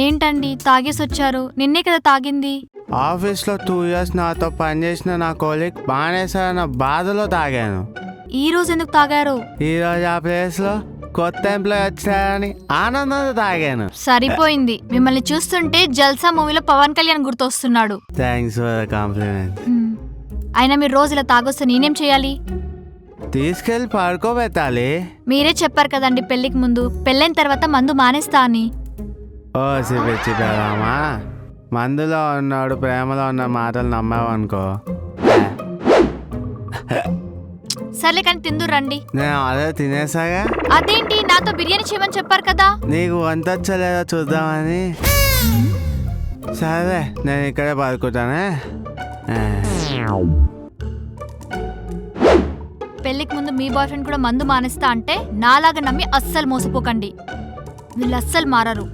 ఏంటండి తాగేసి వచ్చారు? నిన్నే కదా తాగింది. ఆఫీస్లో 2 years నాతో పనిచేసిన నా కొలీగ్ బానేసారన్న బాధలో తాగాను. ఈ రోజు ఎందుకు తాగారు? ఈరోజు ఆ ప్లేస్లో కొత్త ఎంప్లాయ్ వచ్చారని ఆనందంతో తాగాను. సరిపోయింది. మిమ్మల్ని చూస్తుంటే జల్సా మూవీలో పవన్ కళ్యాణ్ గుర్తొస్తున్నాడు. Thanks for the compliment. అయినా మీరు రోజు ఇలా తాగొస్తే నేనేం చేయాలి? తీసుకెళ్ళి పడుకోబెట్టాలి. మీరే చెప్పారు కదండి పెళ్లికి ముందు, పెళ్ళైన తర్వాత మందు మానేస్తా అని. ఓ పిచ్చి పెదామా, మందులో ఉన్నాడు ప్రేమలో ఉన్న మాటలు నమ్మావు అనుకో. సర్లే కానీ తిందు రండి. నేను ఆల్రెడీ తినేసాగా. అదేంటి నాతో బిర్యానీ చేయమని చెప్పారు కదా? నీకు వంట వచ్చలేదో చూద్దామని. సరే నేను ఇక్కడే పడుకుంటానే. పెళ్లికి ముందు మీ బాయ్ ఫ్రెండ్ కూడా మందు మానేస్తా అంటే నాలాగా నమ్మి అస్సలు మోసపోకండి. వీళ్ళు అస్సలు మారరు.